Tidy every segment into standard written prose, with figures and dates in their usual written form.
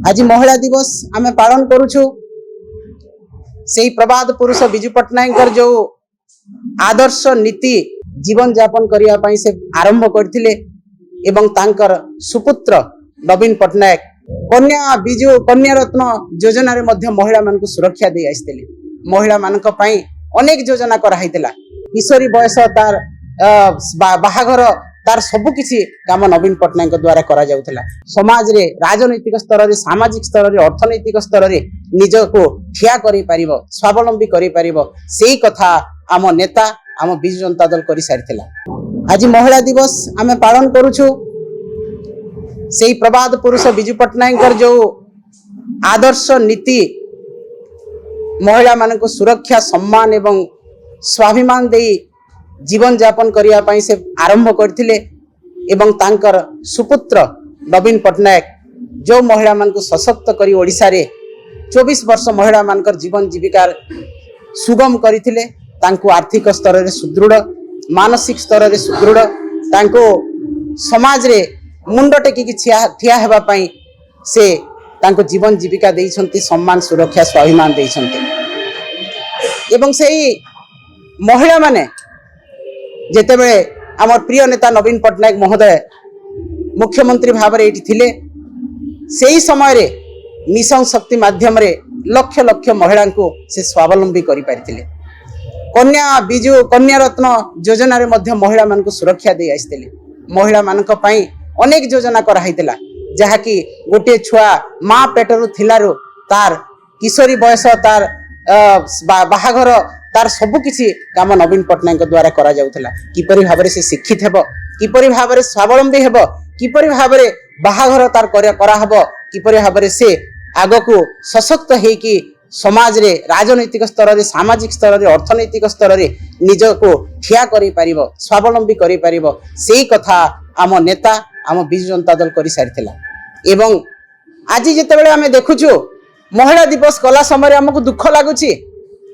आज महिला दिवस आम पालन करुछु से प्रबाद पुरुष विजु पट्टनायक जो आदर्श नीति जीवन यापन करने से आरंभ करथिले एवं तांकर सुपुत्र नवीन पट्टनायक कन्या विजु कन्या रत्न योजना रे मध्य महिला मान सुरक्षा दे आइसथिले। महिला मानक पई अनेक योजना कराइतिला। किशोरी बयस तार बाहाघर तार सबु किछि काम नवीन पट्टनायक द्वारा करा जाउथला। समाज रे राजनैतिक स्तर रे सामाजिक स्तर रे अर्थनैतिक स्तर रे निज को ठिया करि परिबो स्वावलंबी करि परिबो सेही कथा आम नेता आम बिजु जनता दल करि सारिथिला। आज महिला दिवस आम पालन करुछु से प्रबाद पुरुष विजु पट्टनायक जो आदर्श नीति महिला मान को सुरक्षा सम्मान एवं स्वाभिमान दे जीवन यापन करने से आरंभ करथिले एवं तांकर सुपुत्र नवीन पट्टनायक जो महिला मान को सशक्त करी ओडिशा रे 24 वर्ष महिला मानकर जीवन जीविका सुगम करथिले। तांको आर्थिक स्तर रे सुदृढ़ मानसिक स्तर रे सुदृढ़ तांको समाज रे मुंड टेकी ठिया हेबा पई से तांको जीवन जीविका देइछंती सम्मान सुरक्षा स्वाभिमान देइछंती एवं सेही महिला माने जेतेबेले आमर प्रिय नेता नवीन पट्टनायक महोदय मुख्यमंत्री भाव में थिले सेही समय रे मिशन शक्ति माध्यम रे लक्ष लक्ष महिला को से स्वावलंबी करि पारिथिले। कन्या विजु कन्या रत्न योजना रे मध्य महिला मान को सुरक्षा दे आइसथिले। महिला मानक पई अनेक योजना कराइतिला जहाँकि गोटे छुआ माँ पेटरू थिलारू तार किशोरी बयस तार बाहाघर तार सबु किछि काम नवीन पट्टनायक द्वारा करा जाउथला। किपरि भाबरे से शिक्षित हेबो किपरि भाबरे स्वावलंबी हेबो किपरि भाबरे बाहाघर तार करा हबो किपरि भाबरे से आगको सशक्त हेकी समाज रे राजनैतिक स्तर रे सामाजिक स्तर रे अर्थनैतिक स्तर रे निज को ठिया करि परिबो स्वावलंबी करि परिबो सेही कथा आम नेता आम बिजु जनता दल करि सारिथिला। एवं आज जेतेबेले आमे देखुछु महिला दिवस कला समय हमको दुख लागुछि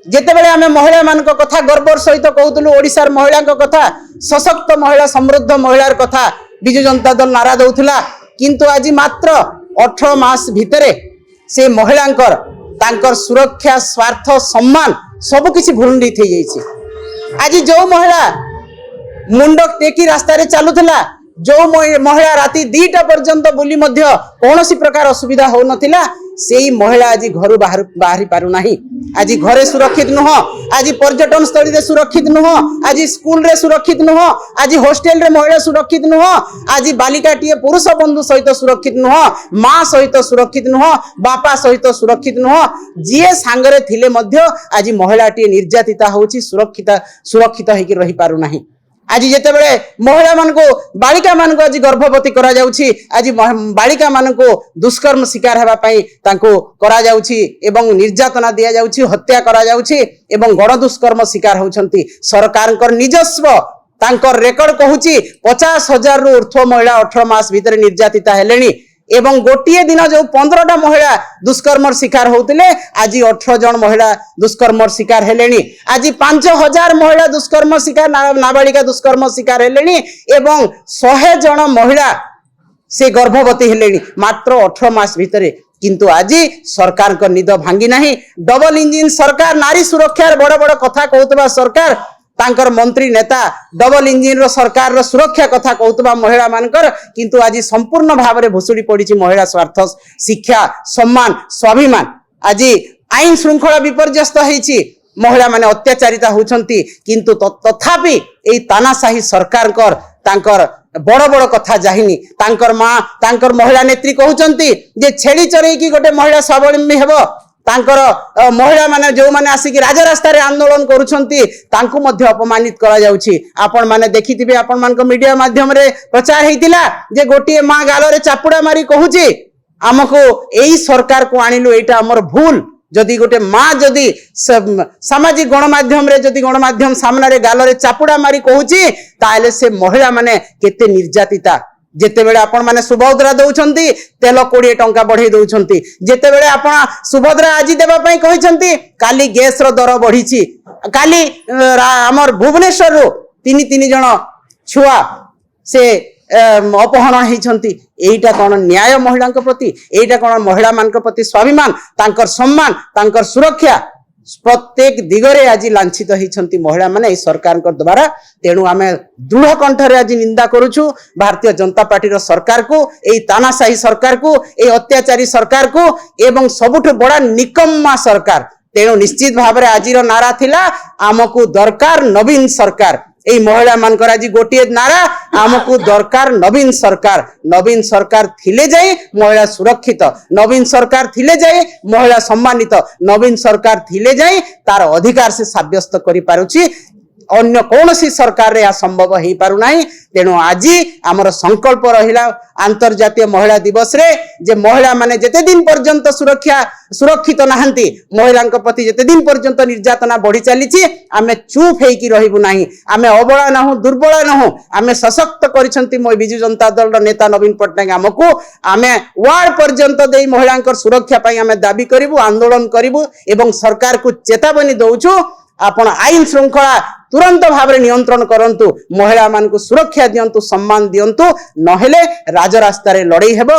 जेतेबेले आमे महिला मानक कथा गर्वर सहित कहउतलु ओडिसार महिला कथा सशक्त महिला समृद्ध महिलार कथा बिजु जनता दल नारा दउथला किंतु आज मात्र 18 मास भितरे से महिलांकर तांकर सुरक्षा स्वार्थ सम्मान सब किछि भूलुंडी थई जाइछि। आज जो महिला मुंड टेकी रास्ता रे चालुथला जो महिला राति 2टा पर्यंत बुली मध्य कौनसी प्रकार असुविधा हो नथिला सेही महिला आज घर बाहरी पारु नाही। आज घरे सुरक्षित नुह आज पर्यटन स्थली रे सुरक्षित नुह आज स्कूल रे सुरक्षित नुह आज हॉस्टेल रे महिला सुरक्षित नुह आज बालिकाटीए पुरुष बंधु सहित सुरक्षित नुह माँ सहित सुरक्षित नुह बापा सहित सुरक्षित नुह जीए सांगरे थिले मध्य आज महिलाटीए निर्यातिता होची सुरक्षित हेकि रही पारु नाही। आज जेतेबेले महिला मान को बालिका मान को आज गर्भवती करा जाउछि आज बालिका मान को दुष्कर्म शिकार हेबा पई तांको करा जाउछि एवं निर्यातना दिया जाउछि हत्या करा जाउछि एवं गण दुष्कर्म शिकार होउछंती। सरकारकर निजस्व तांकर रेकर्ड कहूछि 50,000 रु ऊर्ध्व महिला 18 मास भीतर निर्यातिता हेलेनी एवं गोटिए दिन जो 15टा महिला दुष्कर्म शिकार होते आज 18 जन महिला दुष्कर्म शिकार हेलेनी। आज 5,000 महिला दुष्कर्म शिकार नाबालिका दुष्कर्म शिकार हेलेनी एवं 100 जन महिला से गर्भवती हेलेनी मात्र 18 मास भितरे। किंतु आज सरकार को निद भांगी नहीं। डबल इंजिन सरकार नारी सुरक्षा बड़ बड़ कथा कहउतबा सरकार तांकर मंत्री नेता डबल इंजिन रो सरकार रो सुरक्षा कथा कहउतबा महिला मानकर किंतु आज संपूर्ण भाव में भुसुड़ी पड़ी महिला स्वार्थ शिक्षा सम्मान स्वाभिमान। आज आईन श्रृंखला विपर्यस्त होईछि महिला माने अत्याचारिता होउछंती किंतु तथापि एई तानाशाही सरकार कर तांकर बड़ बड़ कथा जाहिनी। तांकर माँ तांकर महिला नेत्री कहउछंती जे छेड़ी चरई की गोटे महिला स्वावलंबी हेबो तांकर महिला माने जो माने आसिकी राज रास्ता रे आंदोलन करूछंती तांको मध्य अपमानित करा जाउछि। आपण माने देखिथिबे आपण मानक मीडिया माध्यम रे प्रचार हेतिला जे गोटिए मां गालो रे चापुड़ा मारी कहूछि हमको एई सरकार को आनिलु एटा हमर भूल। जदि गोटे मां जदि सामाजिक गणमाध्यम रे जदि गणमाध्यम सामने रे गालो रे चापुड़ा मारी कहूछि ताले से महिला माने केते निर्यातिता। जेतेबेले आपण माने सुभद्रा दउछंती तेल 20 टंका बढ़ाई दउछंती जेतेबेले आपण सुभद्रा आज देबा पई कहिसंती काली गैस रो दर बढ़ीची काली हमर भुवनेश्वर रो तीन जण छुआ से अपहरण होती एटा कौन न्याय महिला प्रति एटा कौन महिला मान प्रति स्वाभिमान तांकर सम्मान तांकर सुरक्षा प्रत्येक दिगरे आज लांछित होती महिला माने सरकार द्वारा तेणु आम दृढ़ कंठरे आज निंदा करुछु भारतीय जनता पार्टी रो सरकार को एई तानाशाही सरकार को एई अत्याचारी सरकार को एवं सबुठ बड़ा निकम्मा सरकार तेणु निश्चित भाव आज नारा थिला आमको दरकार नवीन सरकार एई महिला मानकर आज गोटे नारा आमको दरकार नवीन सरकार थिले जाई महिला सुरक्षित नवीन सरकार थिले जाई महिला सम्मानित नवीन सरकार थिले जाई तार अधिकार से साब्यस्त करि पारुछि अन्य कौन सी सरकार रे संभव हो पारु नाही तेणु आज आमर संकल्प रहिला अंतर्जातीय महिला दिवस रे जे महिला माने जेते दिन पर्यंत सुरक्षित नाहंती महिला प्रति जेते दिन पर्यंत निर्यातना बढ़ी चली आमे चुप हेकी रहिबु नाही आमे अबला नहु दुर्बला नहु आमे सशक्त करिसंती मोय बिजु जनता दल रो नेता नवीन पटनायक हमकु आमे वार्ड पर्यंत देई महिला सुरक्षा पई आमे दाबी करिवु आंदोलन करिवु एवं सरकार को चेतावनी दउछु आपण आईन श्रृंखला तुरंत भाव नियंत्रण करंतु महिला मान को सुरक्षा दियंतु सम्मान दियंतु नहेले राजरास्ता रे लड़ाई हेबो।